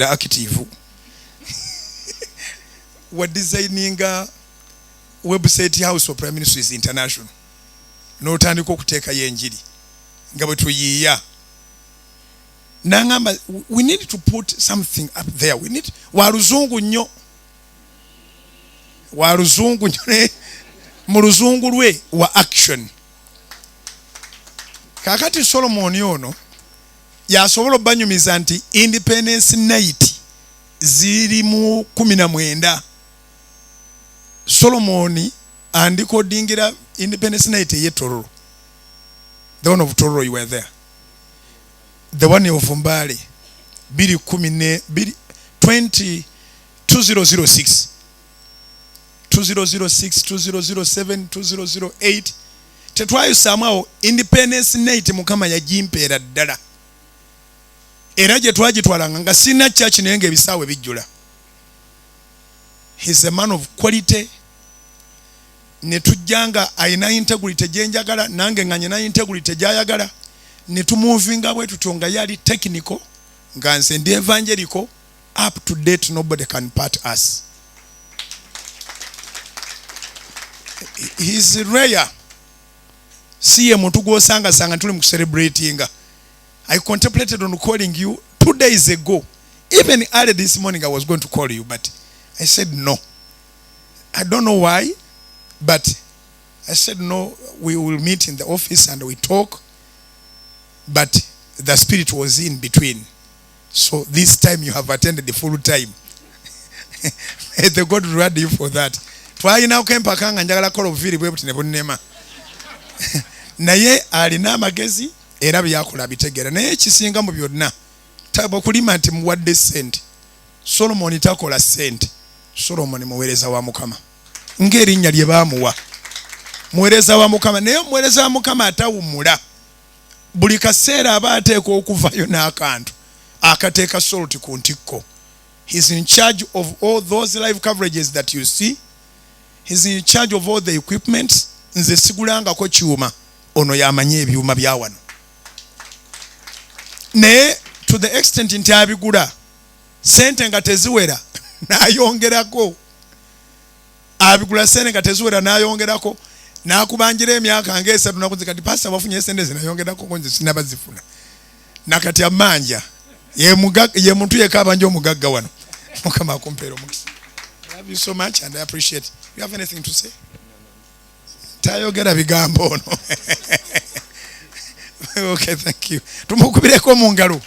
active we're designing a website house of Prime Minister is international n'otandika okuteekayo enjiri nga bwe tuyiiya nangamba we need to put something up there. We need waluzungu nnyo mu luzungu lwe wa action. Kakati Solomon ono yasobola obanyumiza nti Independence Night ziri mu 19 Solomon andicodingira Independence Night ye Tororo. The one of Tororo, you were there. The one of Mbale 2006 2006 2007 2008 tetwayo somehow Independence Night mukama yajimpeera ddala era gye twagitwalanga nga sina church naye ebisaawe bijjula. He's a man of quality. Ne tujjanga ayina integrity gyenjagala nange nga nyina integrity gyayagala ne tumuvinga bwe tutonga yali technical nga nze ndi evangelical up to date. Nobody can part us. He's rare. Siye muntu gwosanga sanga tuli mu celebrating. I contemplated on calling you 2 days ago. Even early this morning I was going to call you, but I said no. I don't know why, but I said no, we will meet in the office and we talk. But the spirit was in between. So this time you have attended the full time. May the God reward you for that. Twalina okempakanga njagala kola obuviri bwe buti ne bunnema. Naye alina amagezi era byakola bitegeera naye ekisinga mu byonna tabo kulima nti muwadde sente. Solomon takola sente. Solomon muweereza wa Mukama ng'erinnya lye baamuwa muweereza wa Mukama. Naye muweereza wa Mukama atawummula buli kaseera aba ateeka okuvayo n'akantu akateeka salt ku ntikko. He's in charge of all those live coverages that you see. He's in charge of all the equipment. Nze sigulangako kyuma ono yamanye ebyuma bya wano. Ne to the extent nti abigula sente nga teziwera n'ayongerako. Abigula sente nga teziwera n'ayongerako n'akubanjira emyaka ng'esatu nakuze kati pastor wafunye sente zinayongerako konje sinabazifuna. Nakati amanja ye muntu yekabanja omugagga wano. Mukama akompeera omukisa. I love you so much and I appreciate. You have anything to say? Tayogera bigambo ono. Okay, thank you. Tumukubireko mu ngalo.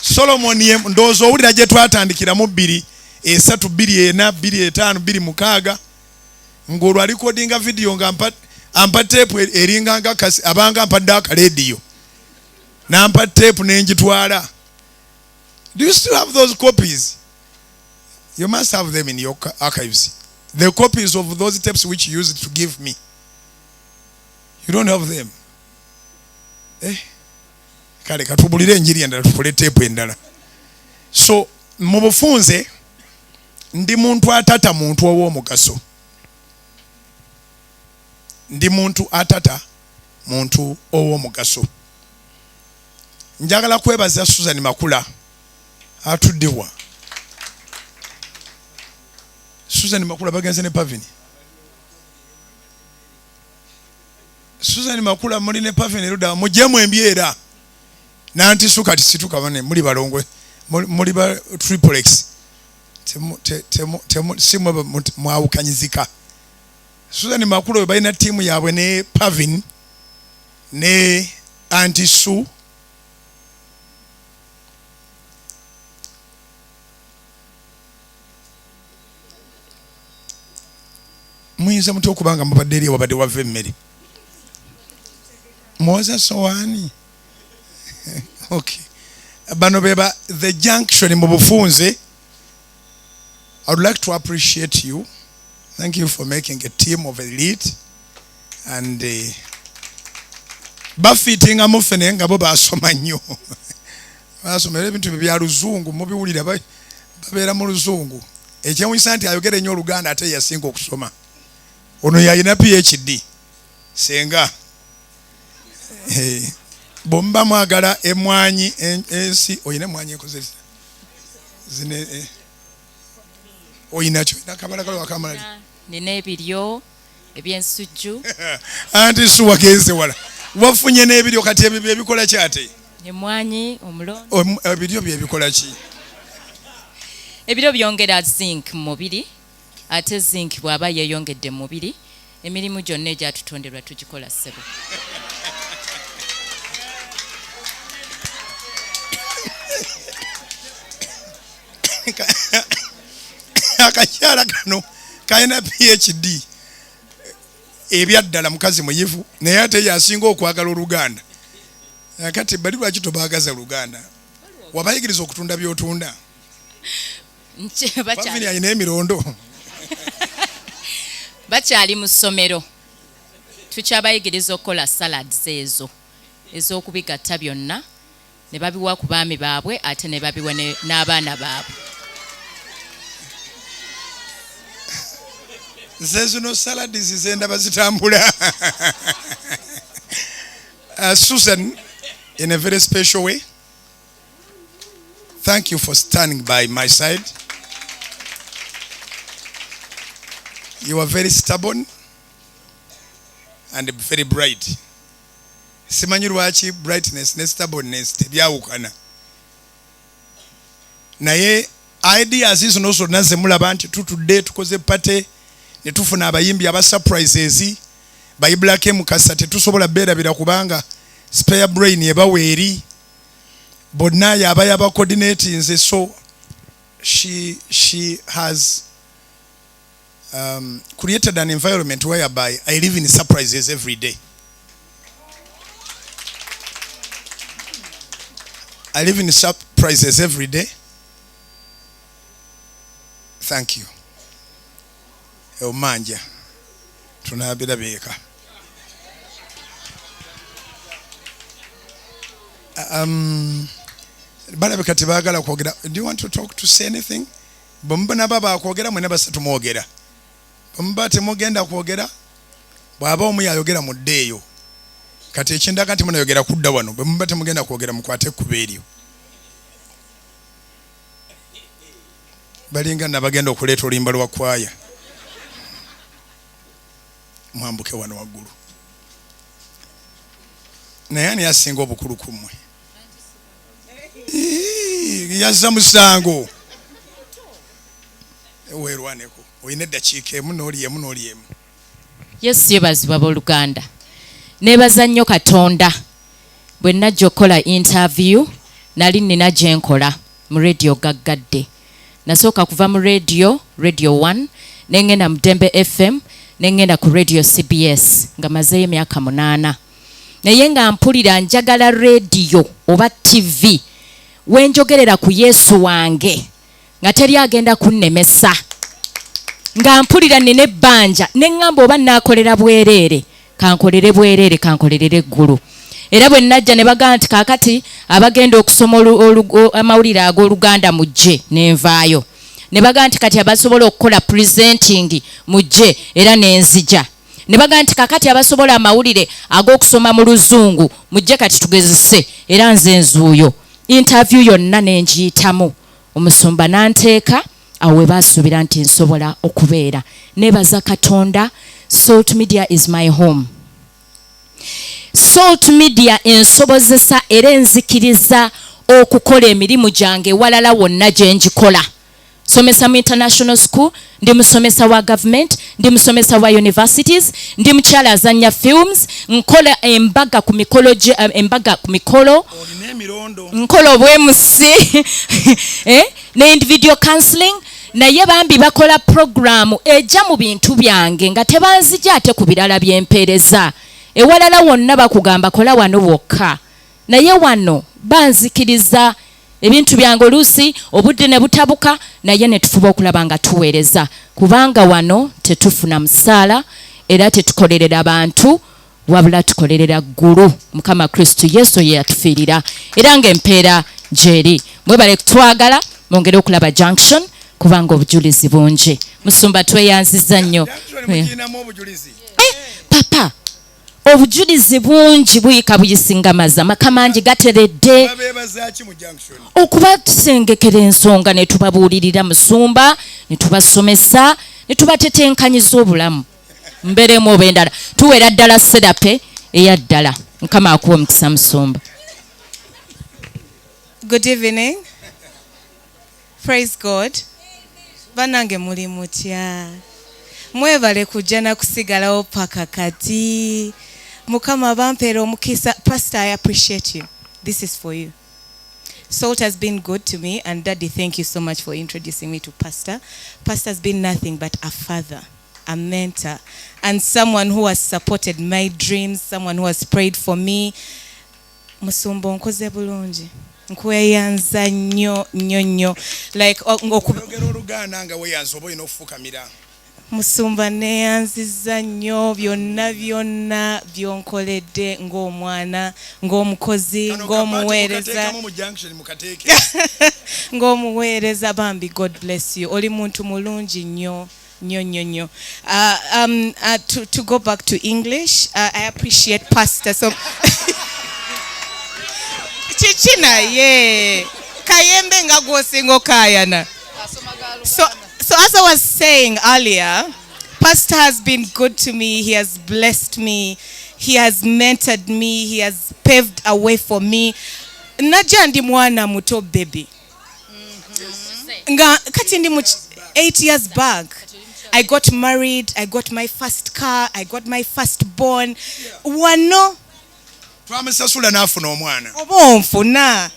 Solomon ye ndozo owulira gye twatandikira mu 2 3 2 4 2 5 2 6 ng'olwo alikodinga video nga ampa tape eringa nga kasi abanga ampadde aka radio n'ampa tape n'engitwala. Do you still have those copies? You must have them in your archives. The copies of those tapes which you used to give me. You don't have them. Kale katubulire enjiri endala tufule tape endala. So mu bufunze ndi muntu atata muntu ow'omugaso. Ndi muntu atata muntu ow'omugaso. Njagala kwebaza Suzan Makula atuddewa. Suzan Makula bagenze ne Pavini. Suzan Makula muli ne Pavini ruda mujemu embyera. Nanti suka tisituka bane muli balongwe muli ba triplex. Simwe mwawukanyizika. Suzan Makula balina timu yabwe ne Pavini ne Antisu. Muyinza muti okubanga mubadde eri wabadde wava emmere. Mwoza sowaani. Okay. Bano beba the junction mu bufunze. I would like to appreciate you. Thank you for making a team of elite. And bafitinga mufene nga bo basoma nnyo. Basomera ebintu bya luzungu mubiwulira babeera mu luzungu. Ekyewunyisa nti ayogera nnyo Oluganda ate yasinga okusoma. Ono yalina PhD. Senga. Bomba mwagala emwanyi ensi oyina emwanyi ekozesa. zine oyinacho nakabala kalo wakamala nina ebiryo ebyensujju anti suwagenze wala wafunye n'ebiryo kati ebyo ebikola kyate emwanyi omulondo ebiryo byebikola ki ebiryo byongera zinc mu mubiri ate zinc bw'aba yeeyongedde mu mubiri emirimu gyonna egyatutonderwa tugikola ssebo akakyala kano kalina PhD ebyaddala mukazi muyivu naye ate yasinga okwagala Oluganda kati bali lwaki tobaagaza Luganda wabayigiriza okutunda byotunda bavini alina emirondo bakyali mu ssomero tukyabayigiriza okukola salads ezo ez'okubigatta byonna ne babiwa ku baami baabwe ate ne babiwa n'abaana baabwe nze zino saladizi zendaba zitambula Suzan, in a very special way, thank you for standing by my side. You are very stubborn and very bright. Simanyi lwaki brightness ne stubbornness tebyawukana. Naye ideas zino zonna ze mulaba nti tutudde tukoze pate ne tufuna abayimbi aba surprises bayibulako emukasa tetusobola beerabira kubanga spare brain ebaweeri bonna yaba yaba coordinating nze, so she has created an environment whereby I live in surprises every day. I live in surprises every day. Thank you. Omanja tunabira beka balabika tebagala kwogera. Do you want to talk to say anything? Bamba baba kwogera mwena basatu mwogera bamba temugenda kwogera bwaba omu yayogera muddeeyo kati ekindaga nti munayogera kudda wano bamba temugenda kwogera mukwate kubeeryo balinga nabagenda okuleeta olimba lwa kwaya mwambuke wano waggulu naye ani yasinga obukulu kumwe yazza musango weerwaneko oyina eddakiika emu n'oli emu. Yesu yebazibwa b'Oluganda. Neebaza nnyo Katonda bwe najja okukola interview nali nina gye nkola mu radio Gyeyeegata. Nasooka kuva mu radio 1 nengenda mu Dembe FM nengenda ku radio CBS nga mazeeyo emyaka 8. Naye nga mpulira njagala radio oba TV wenjogerera ku Yesu wange nga teri agenda kunnemesa nga mpulira nene ebbanja neŋŋamba oba naakolera bwereere kankolere bwereere kankolerere eggulu. Era bwe najja ne bagamba nti kaakati abagenda okusoma amawulire ag'Oluganda mujje nenvaayo. Ne bagamba nti kati abasobola okukola presenting mujje era nenzija. Ne bagamba nti kaakati abasobola amawulire ag'okusoma mu Luzungu mujje kati tugezese era nze nzuuyo. Interview yonna nenjiyitamu. Omusumba nanteeka awo we baasuubira nti nsobola okubeera. Neebaza Katonda. Saltmedia is my home. Saltmedia ensobozesa era enzikiriza okukola emirimu gyange walala wonna gye njikola. Somesa mu international school, ndi musomesa wa government, ndi musomesa wa universities, ndi mukyala azanya films, nkola embaga ku mikolo nkola obwemusi ne individual counseling. Naye bambi bakola programu ejja mu bintu byange nga tebanzija ate ku birala by'empeereza. Ewalala wonna bakugamba kola wano wokka. Naye wano banzikiriza ebintu byange oluusi obudde ne butabuka naye ne tufuba okulaba nga tuweereza. Kubanga wano tetufuna musaala era tetukolerera bantu wabula tukolerera ggulu. Mukama Kristo Yesu ye yatufiirira era ng'empeera gyeri. Mwebale kutwagala mwongere okulaba junction kubanga obujulizi bungi. Musumba tweyanziza nnyo. Papa obujulizi bungi buyika buyisinga mazzi amaka mangi gateredde okuba tusengekera ensonga ne tubabuulirira musumba ne tubasomesa ne tubatetenkanyiza obulamu mberemu oba endala tuwera ddala serape eya ddala. Mukama akuwa omukisa musumba. Good evening. Praise God. Banange muli mutya. Mwebale kujja na kusigalawo paka kati. Mukama bampera omukisa. Pastor, I appreciate you. This is for you. Salt has been good to me, and Daddy, thank you so much for introducing me to Pastor. Pastor has been nothing but a father, a mentor, and someone who has supported my dreams, someone who has prayed for me. Musumba nkoze bulungi. Nkweyanza nnyo like okuyogera Oluganda nga weyanza oba olina okufukamira. Musumba neyanziza nnyo byonna byonkoledde ng'omwana ng'omukozi ng'omuweereza ng'omuweereza bambi. God bless you. Oli muntu mulungi nnyo. To go back to English, I appreciate Pastor so chichina ye kayembe nga gwosingo kayana. So as I was saying earlier, Pastor has been good to me. He has blessed me. He has mentored me. He has paved a way for me. Najja ndi mwana muto baby. Nga kati ndi 8 years back. I got married. I got my first car. I got my first born. Wano twamesasula n'afuna omwana. Oba onfuna.